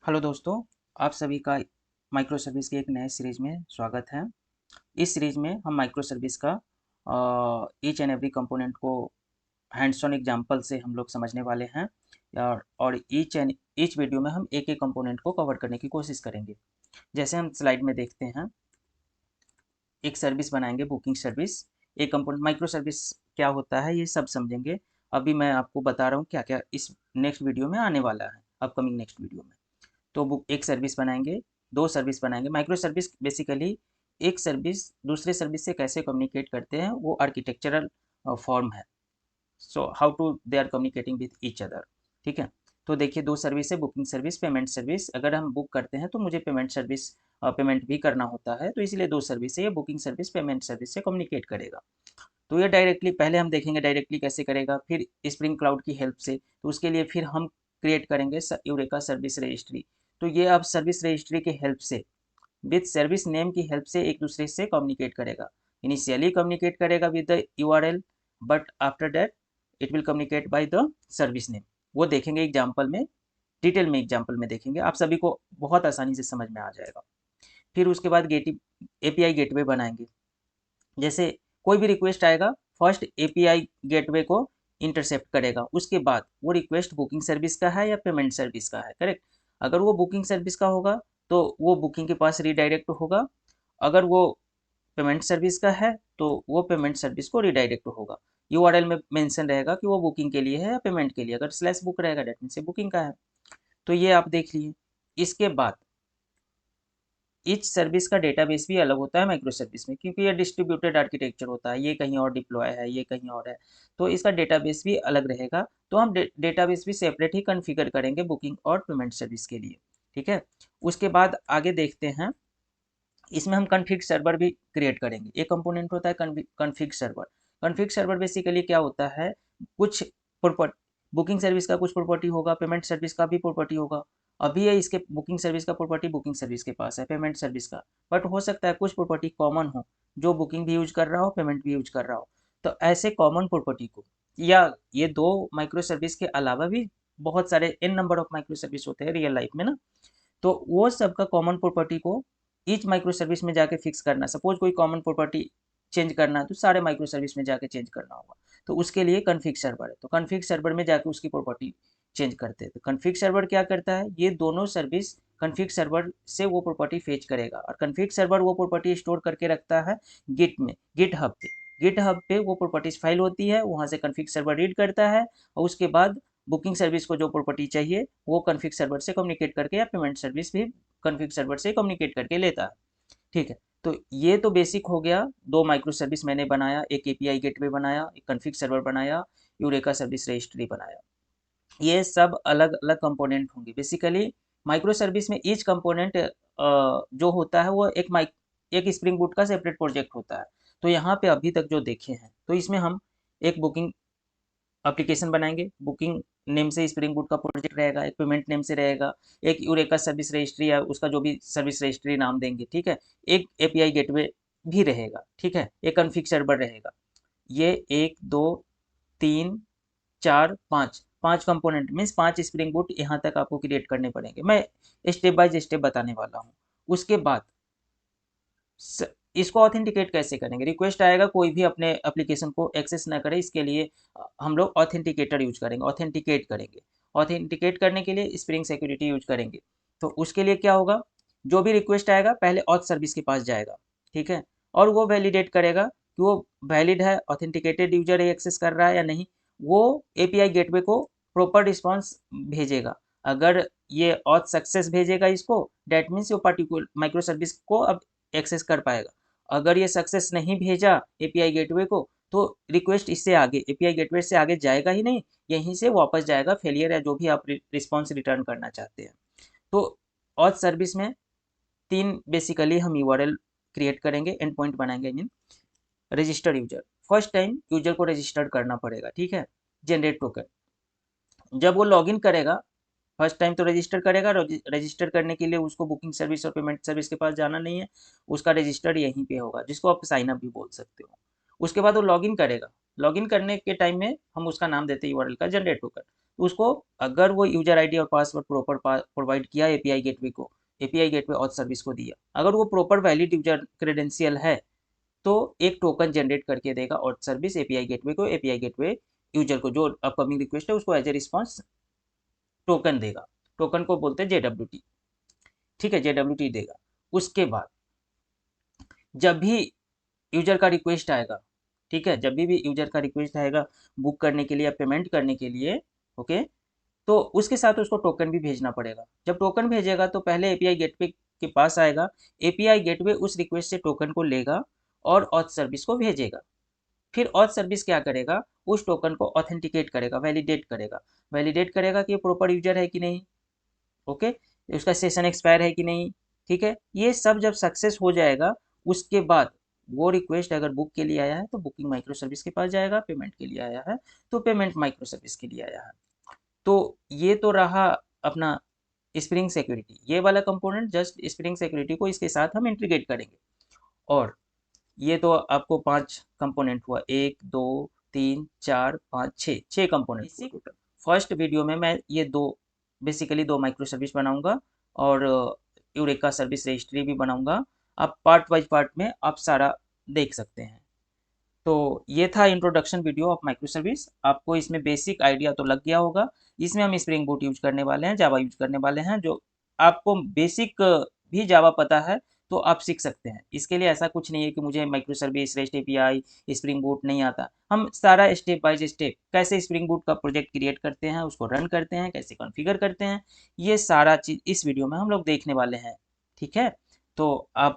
Hello दोस्तों, आप सभी का माइक्रो सर्विस के एक नए सीरीज में स्वागत है। इस सीरीज में हम माइक्रो सर्विस का ईच एंड एवरी कंपोनेंट को हैंड्स ऑन एग्जांपल से हम लोग समझने वाले हैं। और ईच वीडियो में हम एक एक कंपोनेंट को कवर करने की कोशिश करेंगे। जैसे हम स्लाइड में देखते हैं, एक सर्विस बनाएंगे, बुकिंग सर्विस। एक कंपोनेंट माइक्रो सर्विस क्या होता है ये सब समझेंगे। अभी मैं आपको बता रहा हूँ क्या क्या इस नेक्स्ट वीडियो में आने वाला है, अपकमिंग नेक्स्ट वीडियो में। तो बुक एक सर्विस बनाएंगे, दो सर्विस बनाएंगे। माइक्रो सर्विस बेसिकली एक सर्विस दूसरे सर्विस से कैसे कम्युनिकेट करते हैं, वो आर्किटेक्चरल फॉर्म है। So how to they are communicating with each other. ठीक है, तो देखिए दो सर्विस है, बुकिंग सर्विस, पेमेंट सर्विस। अगर हम बुक करते हैं तो मुझे पेमेंट सर्विस पेमेंट भी करना होता है, तो इसलिए दो सर्विस है, ये बुकिंग सर्विस पेमेंट सर्विस से कम्युनिकेट करेगा। तो ये डायरेक्टली पहले हम देखेंगे डायरेक्टली कैसे करेगा, फिर स्प्रिंग क्लाउड की हेल्प से। तो उसके लिए फिर हम क्रिएट करेंगे यूरेका सर्विस रजिस्ट्री। तो ये अब सर्विस रजिस्ट्री की हेल्प से, विद सर्विस नेम की हेल्प से एक दूसरे से कम्युनिकेट करेगा। इनिशियली कम्युनिकेट करेगा with the URL, but after that it will communicate by the service name. वो देखेंगे एग्जाम्पल में, डिटेल में एग्जाम्पल में देखेंगे, आप सभी को बहुत आसानी से समझ में आ जाएगा। फिर उसके बाद एपीआई गेटवे बनाएंगे। जैसे कोई भी रिक्वेस्ट आएगा, फर्स्ट एपीआई गेटवे को इंटरसेप्ट करेगा, उसके बाद वो रिक्वेस्ट बुकिंग सर्विस का है या पेमेंट सर्विस का है, करेक्ट। अगर वो बुकिंग सर्विस का होगा तो वो बुकिंग के पास रिडायरेक्ट होगा। अगर वो पेमेंट सर्विस का है तो वो पेमेंट सर्विस को रिडायरेक्ट होगा। यूआरएल में मेंशन रहेगा कि वो बुकिंग के लिए है या पेमेंट के लिए। अगर स्लैश बुक रहेगा डेट मीन से बुकिंग का है। तो ये आप देख लिए। इसके बाद ईच सर्विस का डेटाबेस भी अलग होता है माइक्रो सर्विस में, क्योंकि ये डिस्ट्रीब्यूटेड आर्किटेक्चर होता है, ये कहीं और डिप्लॉय है, ये कहीं और है। तो इसका डेटाबेस भी अलग रहेगा। तो हम डेटाबेस भी सेपरेट ही कॉन्फ़िगर करेंगे बुकिंग और पेमेंट सर्विस के लिए। ठीक है, उसके बाद आगे देखते हैं। इसमें हम कॉन्फ़िग सर्वर भी क्रिएट करेंगे। एक कंपोनेंट होता है config server. Config server basically क्या होता है, कुछ प्रॉपर्टी, बुकिंग सर्विस का कुछ प्रॉपर्टी होगा, पेमेंट सर्विस का भी प्रॉपर्टी होगा। अभी है इसके बुकिंग सर्विस का प्रॉपर्टी बुकिंग सर्विस के पास है, पेमेंट सर्विस का, बट हो सकता है कुछ प्रॉपर्टी कॉमन हो, जो बुकिंग भी यूज कर रहा हो, पेमेंट भी यूज कर रहा हो। तो ऐसे कॉमन प्रॉपर्टी को, या ये दो माइक्रो सर्विस के अलावा भी बहुत सारे n number of micro service होते हैं रियल लाइफ में ना। तो वो सबका कॉमन प्रॉपर्टी को ईच माइक्रो सर्विस में जाके फिक्स करना। सपोज कोई कॉमन प्रॉपर्टी चेंज करना है तो सारे माइक्रो सर्विस में जाके चेंज करना होगा। तो उसके लिए कॉन्फ़िग सर्वर है, तो कॉन्फ़िग सर्वर में जाके उसकी प्रॉपर्टी चेंज करते हैं। तो कॉन्फ़िग सर्वर क्या करता है, ये दोनों सर्विस कॉन्फ़िग सर्वर से वो प्रॉपर्टी फेच करेगा, और कॉन्फ़िग सर्वर वो प्रॉपर्टी स्टोर करके रखता है गिट में, गिट हब पे। गिट हब पे वो प्रॉपर्टीज फाइल होती है, वहाँ से कॉन्फ़िग सर्वर रीड करता है, और उसके बाद बुकिंग सर्विस को जो प्रॉपर्टी चाहिए वो कॉन्फ़िग सर्वर से कम्युनिकेट करके, या पेमेंट सर्विस भी कॉन्फ़िग सर्वर से कम्युनिकेट करके लेता है। ठीक है, तो ये तो बेसिक हो गया। दो माइक्रो सर्विस मैंने बनाया, एक एपीआई गेटवे बनाया, एक कॉन्फ़िग सर्वर बनाया, यूरेका सर्विस रजिस्ट्री बनाया। ये सब अलग अलग कंपोनेंट होंगे। बेसिकली माइक्रो सर्विस में ईच कंपोनेंट जो होता है वो एक स्प्रिंग बूट का सेपरेट प्रोजेक्ट होता है। तो यहाँ पे अभी तक जो देखे हैं, तो इसमें हम एक बुकिंग एप्लीकेशन बनाएंगे, बुकिंग नेम से स्प्रिंग बूट का प्रोजेक्ट रहेगा, एक पेमेंट नेम से रहेगा, एक यूरेका सर्विस रजिस्ट्री या उसका जो भी सर्विस रजिस्ट्री नाम देंगे, ठीक है। एक एपीआई गेटवे भी रहेगा, ठीक है, एक कॉन्फ़िग सर्वर रहेगा। ये एक दो तीन चार पाँच, पाँच कंपोनेंट मीन्स पाँच स्प्रिंग बूट यहाँ तक आपको क्रिएट करने पड़ेंगे। मैं स्टेप बाय स्टेप बताने वाला हूँ। उसके बाद इसको ऑथेंटिकेट कैसे करेंगे। रिक्वेस्ट आएगा, कोई भी अपने एप्लीकेशन को एक्सेस ना करे, इसके लिए हम लोग ऑथेंटिकेटर यूज करेंगे, ऑथेंटिकेट करेंगे। ऑथेंटिकेट करने के लिए स्प्रिंग सिक्योरिटी यूज करेंगे। तो उसके लिए क्या होगा, जो भी रिक्वेस्ट आएगा पहले ऑथ सर्विस के पास जाएगा, ठीक है, और वो वैलिडेट करेगा कि वो वैलिड है, ऑथेंटिकेटेड यूजर एक्सेस कर रहा है या नहीं। वो एपीआई गेटवे को प्रॉपर रिस्पॉन्स भेजेगा। अगर ये ऑथ सक्सेस भेजेगा इसको, डेट मीन्स वो पर्टिकुलर माइक्रो सर्विस को अब एक्सेस कर पाएगा। अगर ये सक्सेस नहीं भेजा एपीआई गेटवे को, तो रिक्वेस्ट इससे आगे एपीआई गेटवे से आगे जाएगा ही नहीं, यहीं से वापस जाएगा फेलियर या जो भी आप रिस्पॉन्स रिटर्न करना चाहते हैं। तो ऑथ सर्विस में तीन बेसिकली हम यूआरएल क्रिएट करेंगे, एंड पॉइंट बनाएंगे। Mean registered user, first time user को रजिस्टर्ड करना पड़ेगा, ठीक है। जनरेट टोकन, जब वो लॉगिन करेगा फर्स्ट टाइम तो रजिस्टर करेगा। रजिस्टर करने के लिए उसको बुकिंग सर्विस और पेमेंट सर्विस के पास जाना नहीं है, उसका रजिस्टर यहीं पे होगा, जिसको आप साइन अप भी बोल सकते हो। उसके बाद वो लॉगिन करेगा, लॉगिन करने के टाइम में हम उसका नाम देते हैं यूआरएल का जनरेट टोकन। उसको अगर वो यूजर आईडी और पासवर्ड प्रॉपर प्रोवाइड किया एपीआई गेटवे को, एपीआई गेटवे ऑथ सर्विस को दिया, अगर वो प्रॉपर वैलिड यूजर क्रेडेंशियल है तो एक टोकन जनरेट करके देगा ऑथ सर्विस एपीआई गेटवे को, एपीआई गेटवे यूजर को जो अपकमिंग रिक्वेस्ट है उसको एज ए रिस्पॉन्स टोकन देगा। टोकन को बोलते हैं जेडब्ल्यूटी, ठीक है, जेडब्ल्यूटी देगा। उसके बाद जब भी यूजर का रिक्वेस्ट आएगा, ठीक है, जब भी यूजर का रिक्वेस्ट आएगा बुक करने के लिए या पेमेंट करने के लिए, ओके, तो उसके साथ उसको टोकन भी भेजना पड़ेगा। जब टोकन भेजेगा तो पहले एपीआई गेटवे के पास आएगा, एपीआई गेटवे उस रिक्वेस्ट से टोकन को लेगा और ऑथ सर्विस को भेजेगा। फिर ऑथ सर्विस क्या करेगा, उस टोकन को ऑथेंटिकेट करेगा, वैलिडेट करेगा, वैलिडेट करेगा कि ये प्रॉपर यूजर है कि नहीं, ओके, उसका सेशन एक्सपायर है कि नहीं, ठीक है। ये सब जब सक्सेस हो जाएगा उसके बाद वो रिक्वेस्ट अगर बुक के लिए आया है तो बुकिंग माइक्रो सर्विस के पास जाएगा, पेमेंट के लिए आया है तो पेमेंट माइक्रो सर्विस के लिए आया है। तो ये तो रहा अपना स्प्रिंग सिक्योरिटी, ये वाला कंपोनेंट जस्ट स्प्रिंग सिक्योरिटी को इसके साथ हम इंटीग्रेट करेंगे। और ये तो आपको 5 कंपोनेंट हुआ, 1 2 3 4 5 6 कंपोनेंट। फर्स्ट वीडियो में मैं ये बेसिकली दो माइक्रो सर्विस बनाऊंगा और यूरेका सर्विस रजिस्ट्री भी बनाऊंगा। आप पार्ट वाइज पार्ट में आप सारा देख सकते हैं। तो ये था introduction video of micro service. आपको इसमें बेसिक आइडिया तो लग गया होगा। इसमें हम स्प्रिंग बूट यूज करने वाले हैं, जावा यूज करने वाले हैं। जो आपको बेसिक भी जावा पता है तो आप सीख सकते हैं। इसके लिए ऐसा कुछ नहीं है कि मुझे micro service, rest API, spring boot नहीं आता। हम सारा स्टेप बाय स्टेप कैसे स्प्रिंग बूट का प्रोजेक्ट क्रिएट करते हैं, उसको रन करते हैं, कैसे कॉन्फ़िगर करते हैं, ये सारा चीज़ इस वीडियो में हम लोग देखने वाले हैं, ठीक है। तो आप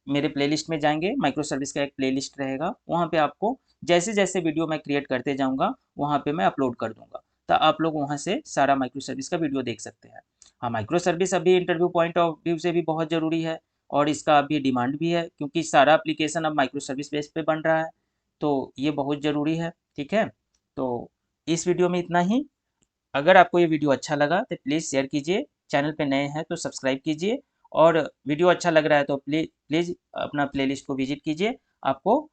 मेरे प्लेलिस्ट में जाएंगे, माइक्रो सर्विस का एक प्लेलिस्ट रहेगा, वहाँ पे आपको जैसे जैसे वीडियो मैं क्रिएट करते जाऊँगा वहाँ पे मैं अपलोड कर दूँगा, तो आप लोग वहाँ से सारा माइक्रो सर्विस का वीडियो देख सकते हैं। हाँ, माइक्रो सर्विस अभी इंटरव्यू पॉइंट ऑफ व्यू से भी बहुत ज़रूरी है और इसका अभी डिमांड भी है क्योंकि सारा एप्लीकेशन अब माइक्रो सर्विस बेस पे बन रहा है, तो ये बहुत ज़रूरी है, ठीक है। तो इस वीडियो में इतना ही। अगर आपको ये वीडियो अच्छा लगा तो प्लीज़ शेयर कीजिए, चैनल पे नए हैं तो सब्सक्राइब कीजिए और वीडियो अच्छा लग रहा है तो प्लीज़ अपना प्लेलिस्ट को विजिट कीजिए। आपको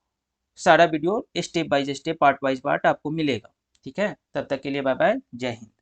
सारा video step by step, part wise part आपको मिलेगा, ठीक है। तब तक के लिए बाय बाय, जय हिंद।